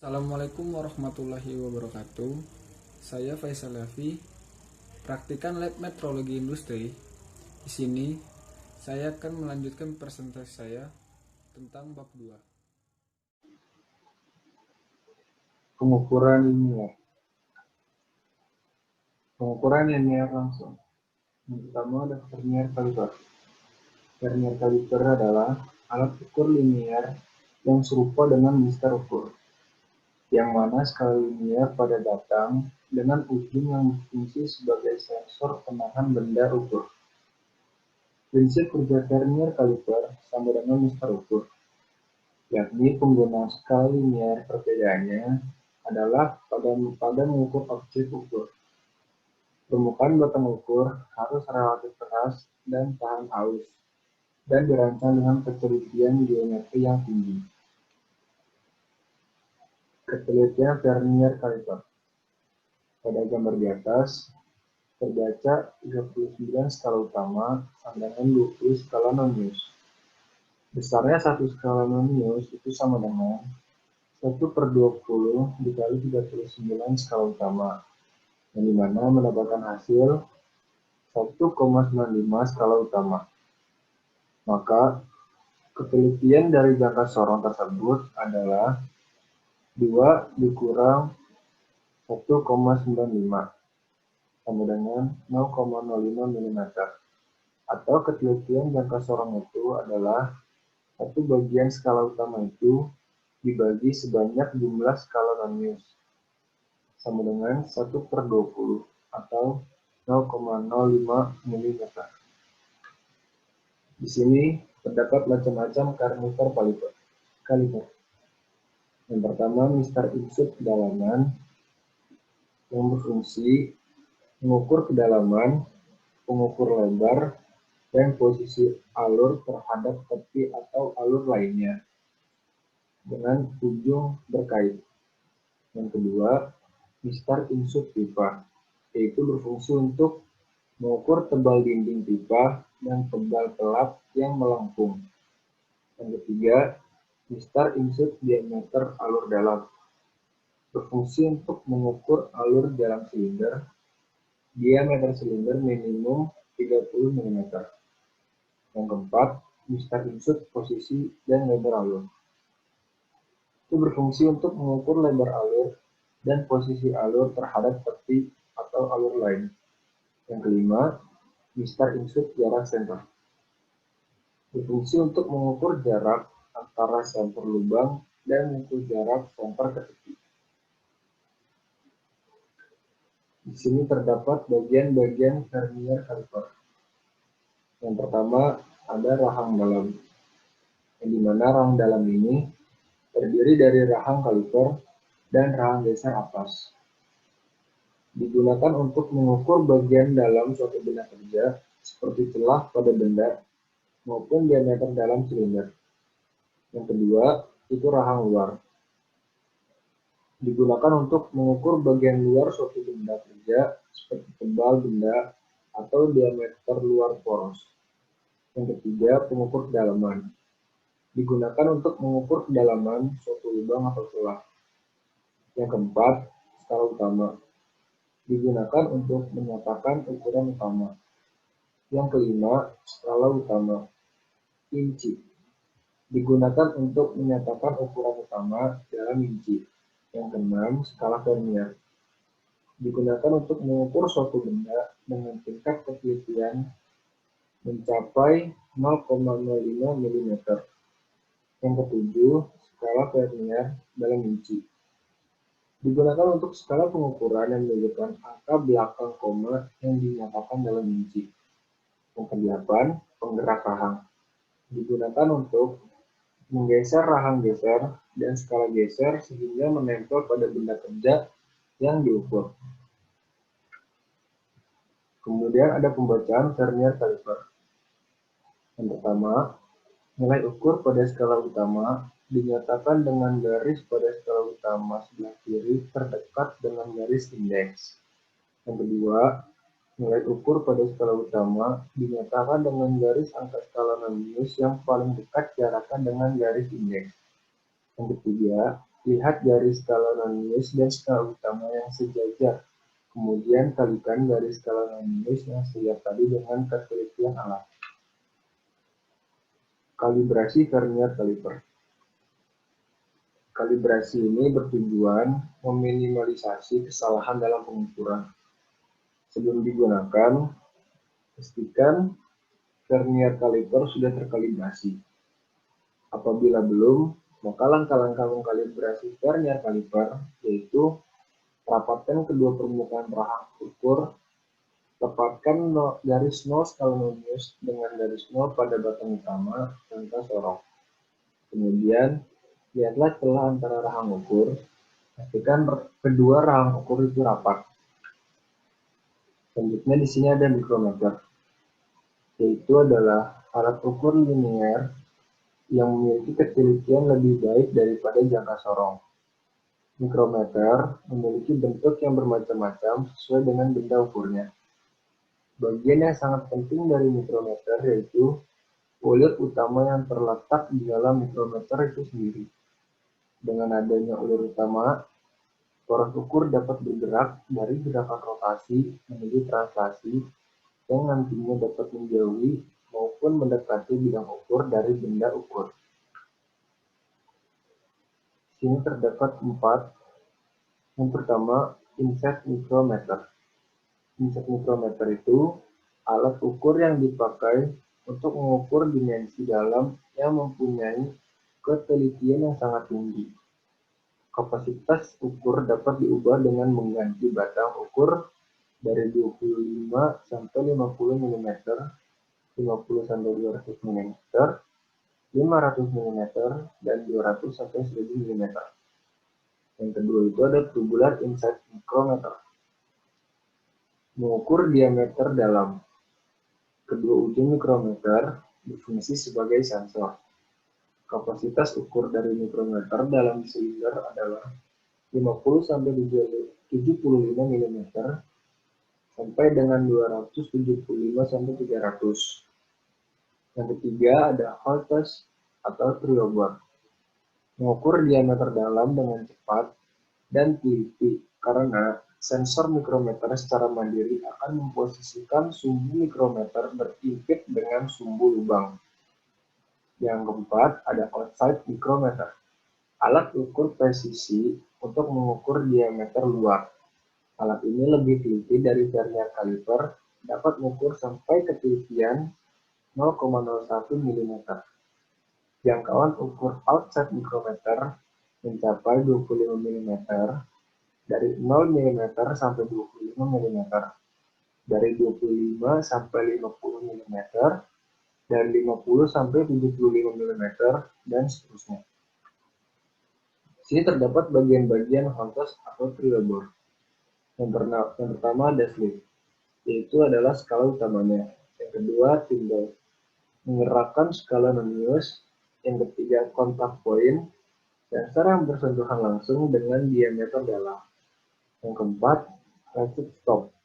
Assalamualaikum warahmatullahi wabarakatuh. Saya Faisal Lafi, praktikan lab metrologi industri. Di sini saya akan melanjutkan presentasi saya tentang bab 2. Pengukuran linier. Pengukuran linier langsung. Yang pertama ada vernier caliper. Vernier caliper adalah alat ukur linier yang serupa dengan mistar ukur, yang mana skala linier pada batang dengan ujung yang berfungsi sebagai sensor penahan benda ukur. Prinsip kerja vernier caliper sama dengan mistar ukur, yakni penggunaan skala linier. Perbedaannya adalah pada mengukur objek ukur. Permukaan batang ukur harus relatif keras dan tahan haus, dan dirancang dengan ketelitian geometri yang tinggi. Ketelitian vernier caliper. Pada gambar di atas, terbaca 39 skala utama dengan 20 skala nonius. Besarnya satu skala nonius itu sama dengan 1/20 dikali 39 skala utama, yang dimana mendapatkan hasil 1,95 skala utama. Maka ketelitian dari jangka sorong tersebut adalah 2 dikurang 1,95 sama dengan 0,05 mm. Atau ketelitian jangka sorong itu adalah satu bagian skala utama itu dibagi sebanyak jumlah skala nonius sama dengan 1/20 atau 0,05 mm. Di sini terdapat macam-macam parameter caliper. Yang pertama, mistar insut kedalaman yang berfungsi mengukur kedalaman, pengukur lebar, dan posisi alur terhadap tepi atau alur lainnya dengan ujung berkait. Yang kedua, mistar insut pipa, yaitu berfungsi untuk mengukur tebal dinding pipa dan tebal pelap yang melengkung. Yang ketiga, mistar insut diameter alur dalam, berfungsi untuk mengukur alur dalam silinder, diameter silinder minimum 30 mm. Yang keempat, mistar insut posisi dan lebar alur. Itu berfungsi untuk mengukur lebar alur dan posisi alur terhadap tepi atau alur lain. Yang kelima, mistar insut jarak senter. Berfungsi untuk mengukur jarak antara senter lubang dan mengukur jarak senter ke tepi. Di sini terdapat bagian-bagian vernier caliper. Yang pertama ada rahang dalam, yang dimana rahang dalam ini terdiri dari rahang caliper dan rahang geser atas. Digunakan untuk mengukur bagian dalam suatu benda kerja seperti celah pada benda maupun diameter dalam silinder. Yang kedua itu rahang luar. Digunakan untuk mengukur bagian luar suatu benda kerja seperti tebal benda atau diameter luar poros. Yang ketiga, pengukur kedalaman. Digunakan untuk mengukur kedalaman suatu lubang atau celah. Yang keempat, skala utama. Digunakan untuk menyatakan ukuran utama. Yang kelima, skala utama. Inci. Digunakan untuk menyatakan ukuran utama dalam inci. Yang keenam, skala vernier. Digunakan untuk mengukur suatu benda dengan tingkat ketelitian mencapai 0,05 mm. Yang ketujuh, skala vernier dalam inci. Digunakan untuk skala pengukuran yang menunjukkan angka belakang koma yang dinyatakan dalam inci. Yang kedelapan, penggerak rahang. Digunakan untuk menggeser rahang geser dan skala geser sehingga menempel pada benda kerja yang diukur. Kemudian ada pembacaan vernier caliper. Yang pertama, nilai ukur pada skala utama dinyatakan dengan garis pada skala utama sebelah kiri terdekat dengan garis indeks. Yang kedua, nilai ukur pada skala utama dinyatakan dengan garis angka skala nonius yang paling dekat jaraknya dengan garis indeks. Yang ketiga, Lihat garis skala non-minus dan skala utama yang sejajar. Kemudian kalikan garis skala non-minus yang sejajar tadi dengan ketelitian alat. Kalibrasi vernier caliper. Kalibrasi ini bertujuan meminimalisasi kesalahan dalam pengukuran. Sebelum digunakan, pastikan vernier caliper sudah terkalibrasi. Apabila belum, maka langkah-langkah mengkalibrasi vernier caliper yaitu rapatkan kedua permukaan rahang ukur, tepatkan garis 0 skala non-minus dengan garis 0 pada batang utama tanpa sorong. Kemudian, lihatlah celah antara rahang ukur, pastikan kedua rahang ukur itu rapat. Selanjutnya di sini ada mikrometer, yaitu adalah alat ukur linier yang memiliki ketelitian lebih baik daripada jangka sorong. Mikrometer memiliki bentuk yang bermacam-macam sesuai dengan benda ukurnya. Bagian yang sangat penting dari mikrometer yaitu ulir utama yang terletak di dalam mikrometer itu sendiri. Dengan adanya ulir utama, poros ukur dapat bergerak dari gerakan rotasi menuju translasi yang nantinya dapat menjauhi maupun mendekati bidang ukur dari benda ukur. Di sini terdapat 4. Yang pertama, inset mikrometer. Inset mikrometer itu alat ukur yang dipakai untuk mengukur dimensi dalam yang mempunyai ketelitian yang sangat tinggi. Kapasitas ukur dapat diubah dengan mengganti batang ukur dari 25 sampai 50 mm, 50 sampai 200 mm, 500 mm, dan 200 sampai 1000 mm. Yang kedua itu ada tubular inset micrometer. Mengukur diameter dalam. Kedua ujung mikrometer berfungsi sebagai sensor. Kapasitas ukur dari mikrometer dalam silinder adalah 50 sampai 75 mm sampai dengan 275 sampai 300. Yang ketiga ada Holtz atau triobor. Mengukur diameter dalam dengan cepat dan teliti karena sensor mikrometer secara mandiri akan memposisikan sumbu mikrometer berimpit dengan sumbu lubang. Yang keempat ada outside micrometer. Alat ukur presisi untuk mengukur diameter luar. Alat ini lebih teliti dari vernier caliper, dapat mengukur sampai ketelitian 0,01 mm. Jangkauan ukur outside micrometer mencapai 25 mm, dari 0 mm sampai 25 mm, dari 25 sampai 50 mm, dan 50 sampai 75 mm, dan seterusnya. Di sini terdapat bagian-bagian Holtz atau triobor. Yang pertama ada slip, yaitu adalah skala utamanya. Yang kedua thimble, menggerakkan skala non-minus. Yang ketiga kontak point, sensor yang bersentuhan langsung dengan diameter dalam. Yang keempat ratchet stop,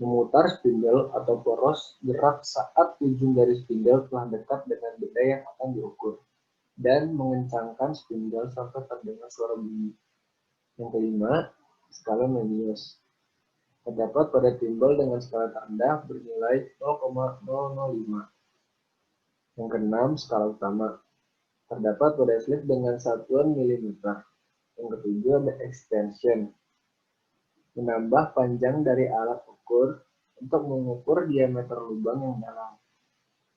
memutar spindle atau poros gerak saat ujung dari spindle telah dekat dengan benda yang akan diukur, dan mengencangkan spindle sampai terdengar suara bunyi. Yang kelima, skala Memmius. Terdapat pada thimble dengan skala terendah bernilai 0,005. Yang keenam, skala utama. Terdapat pada slip dengan satuan milimeter. Yang ketujuh ada extension, menambah panjang dari alat ukur untuk mengukur diameter lubang yang dalam.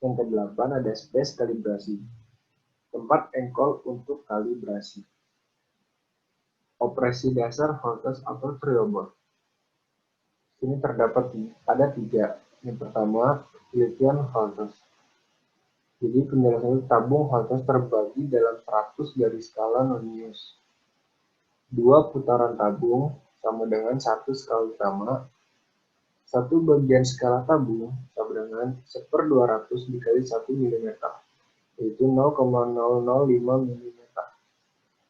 Yang kedelapan ada space kalibrasi, tempat engkol untuk kalibrasi. Operasi dasar Holtz atau triobor. Ini terdapat ada 3. Yang pertama, penelitian Holtz. Jadi penjelasan tabung Holtz terbagi dalam 100 garis skala non-minus. 2 putaran tabung sama dengan 1 skala utama. 1 bagian skala tabung sama dengan 1/200 dikali 1 mm, yaitu 0,005 mm.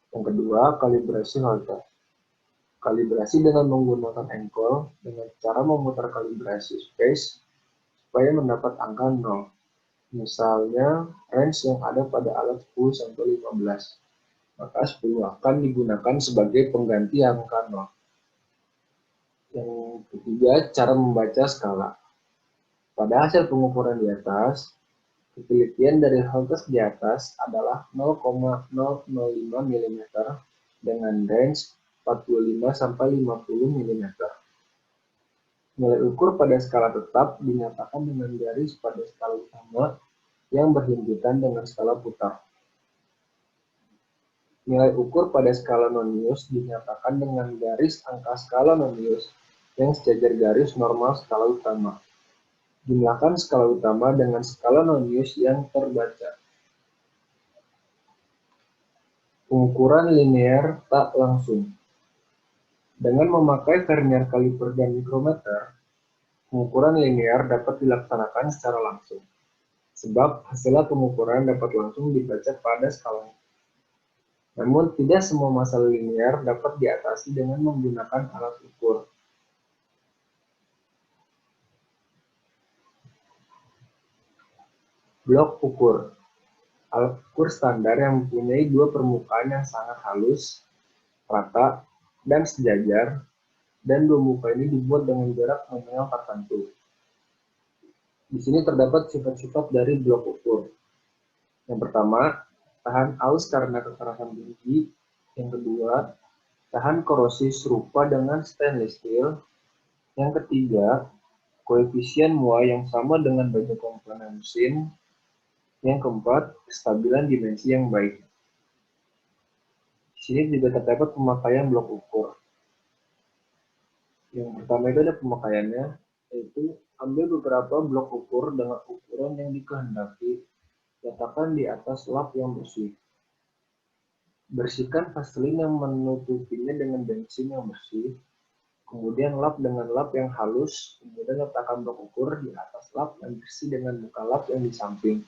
Yang kedua, kalibrasi Holtz. Kalibrasi dengan menggunakan engkol dengan cara memutar kalibrasi space supaya mendapat angka 0. Misalnya, range yang ada pada alat 10-15. maka 10 akan digunakan sebagai pengganti angka 0. Yang ketiga, cara membaca skala. Pada hasil pengukuran di atas, ketelitian dari haltes di atas adalah 0,005 mm dengan range 45-50 mm. Nilai ukur pada skala tetap dinyatakan dengan garis pada skala utama yang berhimpitan dengan skala putar. Nilai ukur pada skala nonius dinyatakan dengan garis angka skala nonius yang sejajar garis normal skala utama. Jumlahkan skala utama dengan skala nonius yang terbaca. Pengukuran linear tak langsung. Dengan memakai vernier kaliper dan mikrometer, pengukuran linear dapat dilaksanakan secara langsung, sebab hasil pengukuran dapat langsung dibaca pada skalanya. Namun, tidak semua masalah linear dapat diatasi dengan menggunakan alat ukur. Blok ukur. Alat ukur standar yang mempunyai dua permukaan yang sangat halus, rata, dan sejajar, dan dua muka ini dibuat dengan jarak nominal tertentu. Di sini terdapat sifat-sifat dari blok ukur. Yang pertama, tahan aus karena kekerasan tinggi. Yang kedua, tahan korosi serupa dengan stainless steel. Yang ketiga, koefisien muai yang sama dengan banyak komponen mesin. Yang keempat, kestabilan dimensi yang baik. Di sini juga terdapat pemakaian blok ukur. Yang pertama itu ada pemakaiannya, yaitu ambil beberapa blok ukur dengan ukuran yang dikehendaki, letakkan di atas lap yang bersih. Bersihkan vaselin yang menutupinya dengan bensin yang bersih, kemudian lap dengan lap yang halus, kemudian letakkan blok ukur di atas lap yang bersih dengan muka lap yang di samping.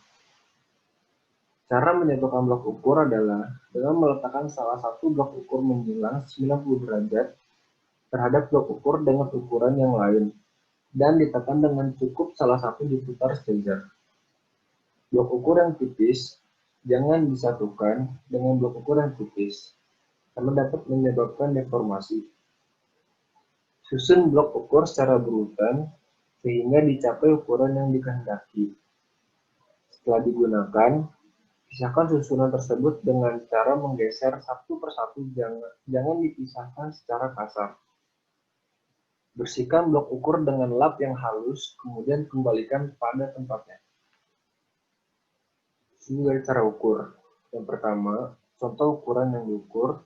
Cara menyatukan blok ukur adalah dengan meletakkan salah satu blok ukur menjulang 90 derajat terhadap blok ukur dengan ukuran yang lain, dan ditekan dengan cukup salah satu diputar sejajar. Blok ukur yang tipis jangan disatukan dengan blok ukur yang tipis, karena dapat menyebabkan deformasi. Susun blok ukur secara berurutan sehingga dicapai ukuran yang dikehendaki. Setelah digunakan, pisahkan susunan tersebut dengan cara menggeser satu persatu, jangan dipisahkan secara kasar. Bersihkan blok ukur dengan lap yang halus, kemudian kembalikan pada tempatnya. Ini dari cara ukur. Yang pertama, contoh ukuran yang diukur,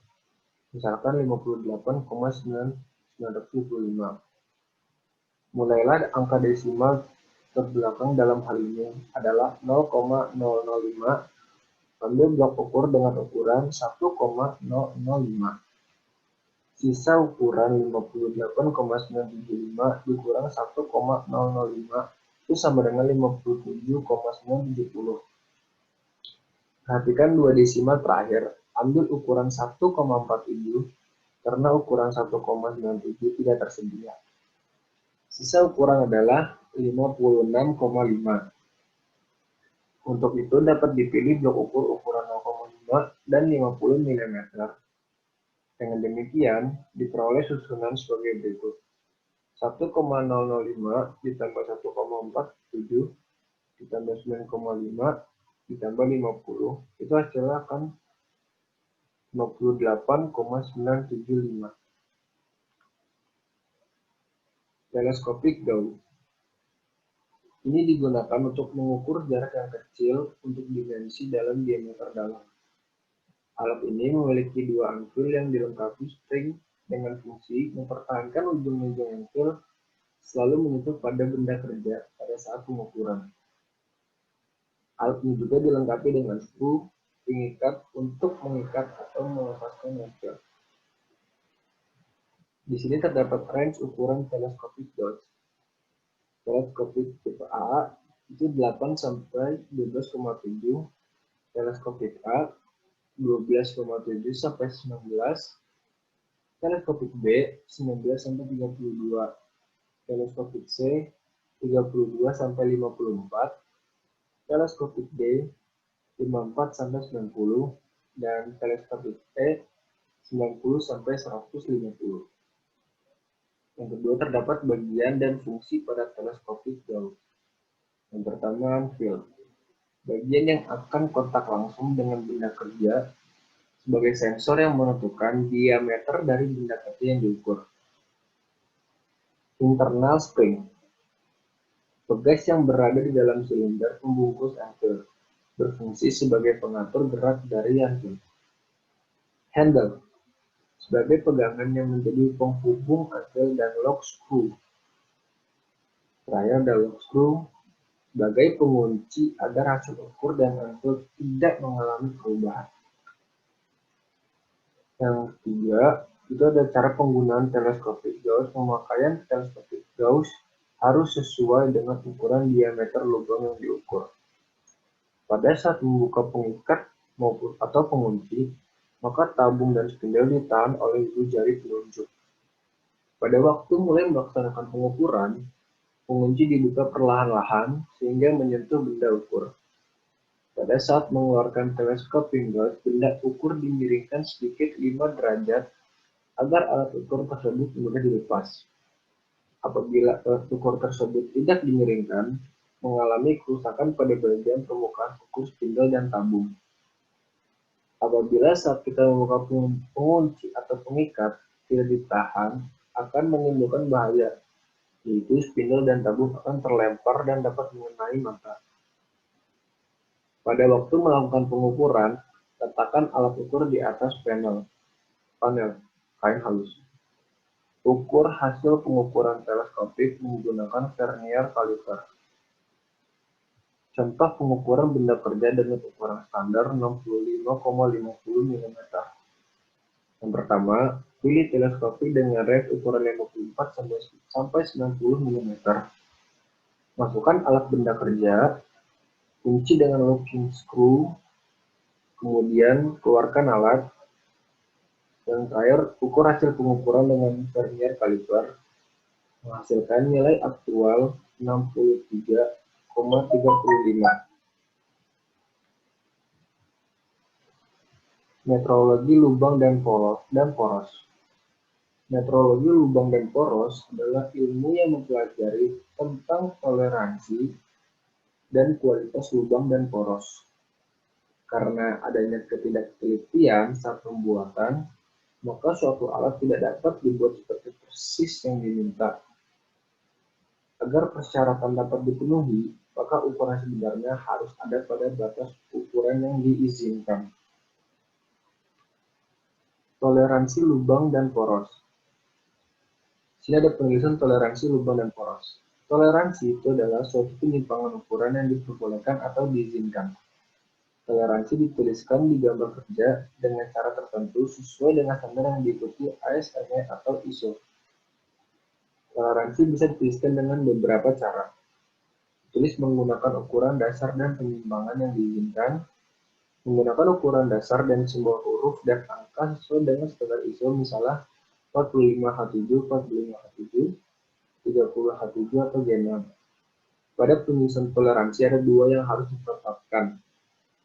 misalkan 58,975. Mulailah angka desimal terbelakang dalam hal ini adalah 0,005. Ambil blok ukur dengan ukuran 1,005. Sisa ukuran 58,975 dikurang 1,005 itu sama dengan 57,970. Perhatikan dua desimal terakhir. Ambil ukuran 1,47 karena ukuran 1,97 tidak tersedia. Sisa ukuran adalah 56,5. Untuk itu dapat dipilih blok ukur ukuran 0,5 dan 50 mm. Dengan demikian, diperoleh susunan sebagai berikut. 1,005 ditambah 1,47 ditambah 9,5 ditambah 50, itu hasilnya akan 58,975. Teleskopik gaul. Ini digunakan untuk mengukur jarak yang kecil untuk dimensi dalam diameter dalam. Alat ini memiliki dua ampul yang dilengkapi string dengan fungsi mempertahankan ujung-ujung ampul selalu menyentuh pada benda kerja pada saat pengukuran. Alat ini juga dilengkapi dengan skru pengikat untuk mengikat atau melepaskan ampul. Di sini terdapat range ukuran teleskopik dots. Teleskopik tipe A itu 8 sampai 12,7, teleskopik A 12,7 sampai 19, teleskopik B 19 sampai 32, teleskopik C 32 sampai 54, teleskopik D 54 sampai 90, dan teleskopik E 90-150. Yang kedua, terdapat bagian dan fungsi pada teleskopik jauh. Yang pertama, field. Bagian yang akan kontak langsung dengan benda kerja sebagai sensor yang menentukan diameter dari benda kerja yang diukur. Internal spring. Pegas yang berada di dalam silinder pembungkus antil, berfungsi sebagai pengatur gerak dari antil. Handle. Sebagai pegangan yang menjadi penghubung antil dan lock screw. Terakhir ada lock screw sebagai pengunci agar hasil ukur dan antil tidak mengalami perubahan. Yang ketiga, itu ada cara penggunaan teleskopik Gauss. Pemakaian teleskopik Gauss harus sesuai dengan ukuran diameter lubang yang diukur. Pada saat membuka pengikat maupun atau pengunci, maka tabung dan spindel ditahan oleh ujung jari penunjuk. Pada waktu mulai melaksanakan pengukuran, pengunci dibuka perlahan-lahan sehingga menyentuh benda ukur. Pada saat mengeluarkan teleskop Gauss, benda ukur dimiringkan sedikit 5 derajat agar alat ukur tersebut mudah dilepas. Apabila alat ukur tersebut tidak dimiringkan, mengalami kerusakan pada bagian permukaan ukur spindel dan tabung. Apabila saat kita membuka pengunci atau pengikat tidak ditahan, akan menimbulkan bahaya, yaitu spindel dan tabung akan terlempar dan dapat mengenai mata. Pada waktu melakukan pengukuran, letakkan alat ukur di atas panel kain halus. Ukur hasil pengukuran teleskopik menggunakan vernier caliper. Contoh pengukuran benda kerja dengan ukuran standar 65,50 mm. Yang pertama, pilih teleskopik dengan range ukuran 54 sampai 90 mm. Masukkan alat benda kerja, kunci dengan locking screw, kemudian keluarkan alat. Yang terakhir, ukur hasil pengukuran dengan vernier caliper, menghasilkan nilai aktual 63,35. Metrologi lubang dan poros. Metrologi lubang dan poros adalah ilmu yang mempelajari tentang toleransi dan kualitas lubang dan poros. Karena adanya ketidaktelitian saat pembuatan, maka suatu alat tidak dapat dibuat seperti persis yang diminta. Agar persyaratan dapat dipenuhi, maka ukuran sebenarnya harus ada pada batas ukuran yang diizinkan. Toleransi lubang dan poros. Sini ada penjelasan toleransi lubang dan poros. Toleransi itu adalah suatu penyimpangan ukuran yang diperbolehkan atau diizinkan. Toleransi dituliskan di gambar kerja dengan cara tertentu sesuai dengan standar yang diikuti ASME atau ISO. Toleransi bisa dituliskan dengan beberapa cara. Tulis menggunakan ukuran dasar dan penyimpangan yang diinginkan, menggunakan ukuran dasar dan simbol huruf dan angka sesuai dengan standar ISO, misalnya 45H7, 45H7, 30H7, atau G6. Pada penyusunan toleransi ada dua yang harus ditetapkan,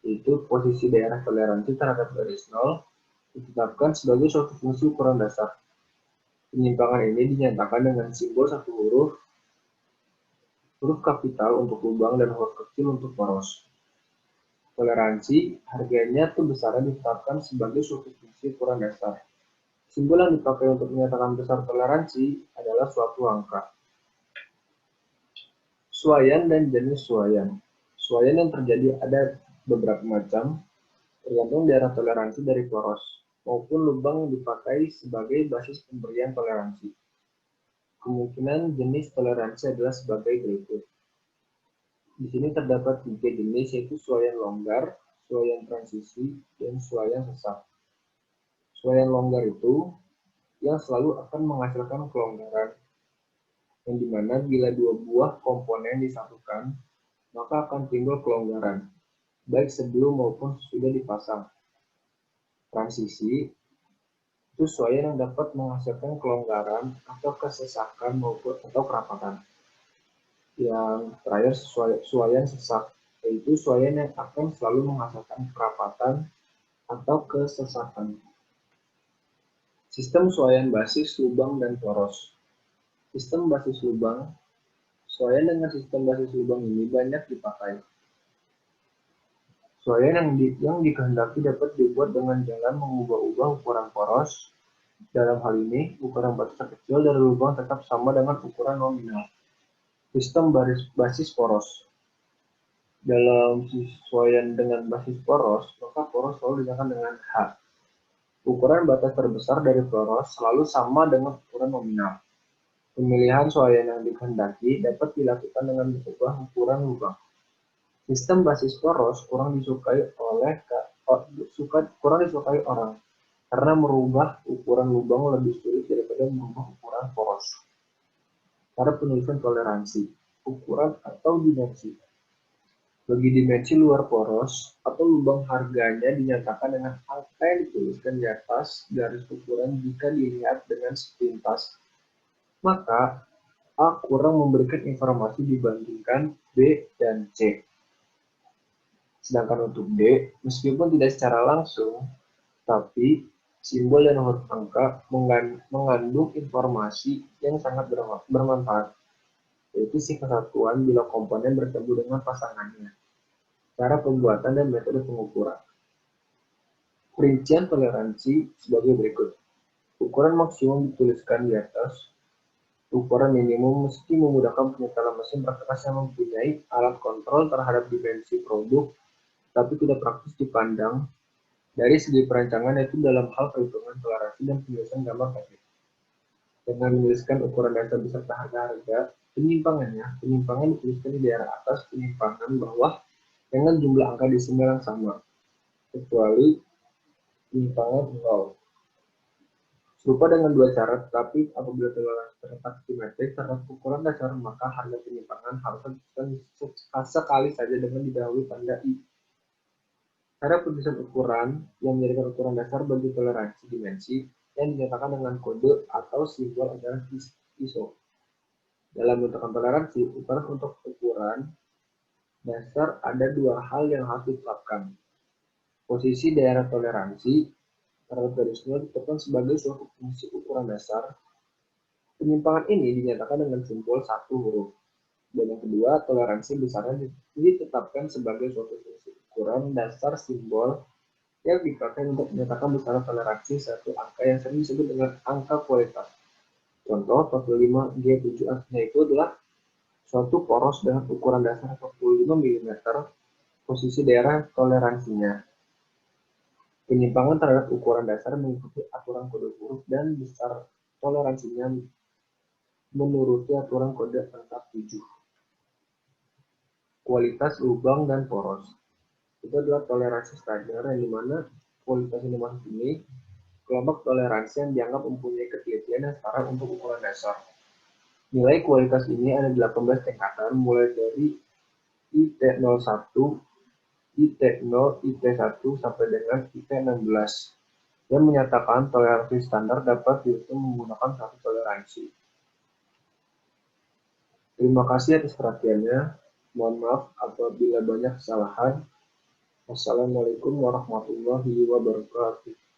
yaitu posisi daerah toleransi terhadap garis 0 ditetapkan sebagai suatu fungsi ukuran dasar. Penyimpangan ini dinyatakan dengan simbol satu huruf kapital untuk lubang dan huruf kecil untuk poros. Toleransi, harganya atau besarnya ditetapkan sebagai suatu fungsi ukuran dasar. Simbol yang dipakai untuk menyatakan besar toleransi adalah suatu angka. Suaian dan jenis suaian. Suaian yang terjadi ada beberapa macam, tergantung daerah toleransi dari poros, maupun lubang yang dipakai sebagai basis pemberian toleransi. Kemungkinan jenis toleransi adalah sebagai berikut. Di sini terdapat 3 jenis, yaitu suaian longgar, suaian transisi, dan suaian sesak. Suaian longgar itu yang selalu akan menghasilkan kelonggaran, yang dimana bila dua buah komponen disatukan, maka akan timbul kelonggaran, baik sebelum maupun sudah dipasang. Transisi itu suaian yang dapat menghasilkan kelonggaran atau kesesakan maupun atau kerapatan. Yang terakhir suaian sesak, yaitu suaian yang akan selalu menghasilkan kerapatan atau kesesatan. Sistem suaian basis lubang dan poros. Sistem basis lubang. Suaian dengan sistem basis lubang ini banyak dipakai. Suaian yang dikehendaki dapat dibuat dengan jalan mengubah-ubah ukuran poros. Dalam hal ini, ukuran batas terkecil dari lubang tetap sama dengan ukuran nominal. Sistem basis poros. Dalam sesuaian dengan basis poros, maka poros selalu dinyatakan dengan H. Ukuran batas terbesar dari poros selalu sama dengan ukuran nominal. Pemilihan suaian yang dikehendaki dapat dilakukan dengan mengubah ukuran lubang. Sistem basis poros kurang disukai orang karena merubah ukuran lubang lebih sulit daripada merubah ukuran poros. Cara penulisan toleransi, ukuran atau dimensi. Bagi dimensi luar poros atau lubang, harganya dinyatakan dengan angka yang dituliskan di atas garis ukuran jika dilihat dengan sepintas. Maka A kurang memberikan informasi dibandingkan B dan C. Sedangkan untuk D, meskipun tidak secara langsung, tapi simbol dan huruf angka mengandung informasi yang sangat bermanfaat, yaitu si kesatuan bila komponen bertemu dengan pasangannya. Cara pembuatan dan metode pengukuran. Rincian toleransi sebagai berikut. Ukuran maksimum dituliskan di atas. Ukuran minimum mesti memudahkan penyekatan mesin perkakas yang mempunyai alat kontrol terhadap dimensi produk, tapi tidak praktis dipandang dari segi perancangan, yaitu dalam hal perhitungan toleransi dan penulisan gambar teknik. Dengan menuliskan ukuran dasar beserta harga-harga, penyimpangan dituliskan di daerah atas, penyimpangan bawah dengan jumlah angka desimal yang sama, kecuali penyimpangan 0. Serupa dengan dua cara, tetapi apabila toleransi terletak simetris terhadap ukuran dasar, maka harga penyimpangan harus ditentukan sekali saja dengan didahului tanda I. Cara penulisan ukuran yang menjadikan ukuran dasar bagi toleransi dimensi yang dinyatakan dengan kode atau simbol adalah ISO. Dalam menentukan toleransi, untuk ukuran dasar ada dua hal yang harus ditetapkan. Posisi daerah toleransi terhadap garis nol ditetapkan sebagai suatu fungsi ukuran dasar. Penyimpangan ini dinyatakan dengan simbol 1 huruf. Dan yang kedua, toleransi besarnya ditetapkan sebagai suatu fungsi ukuran dasar simbol yang dipakai untuk menyatakan besar toleransi satu angka yang sering disebut dengan angka kualitas. Contoh 45G7 artinya itu adalah suatu poros dengan ukuran dasar 45 mm, posisi daerah toleransinya. Penyimpangan terhadap ukuran dasar mengikuti aturan kode huruf dan besar toleransinya menuruti aturan kode angka 7. Kualitas lubang dan poros. Itu adalah toleransi standar yang dimana kualitas yang dimaksud ini kelompok toleransi yang dianggap mempunyai ketelitian yang setara untuk ukuran dasar. Nilai kualitas ini ada 18 tingkatan mulai dari IT01, IT0, IT1 sampai dengan IT16 yang menyatakan toleransi standar dapat dihitung menggunakan satu toleransi. Terima kasih atas perhatiannya. Mohon maaf apabila banyak kesalahan. Wassalamualaikum warahmatullahi wabarakatuh.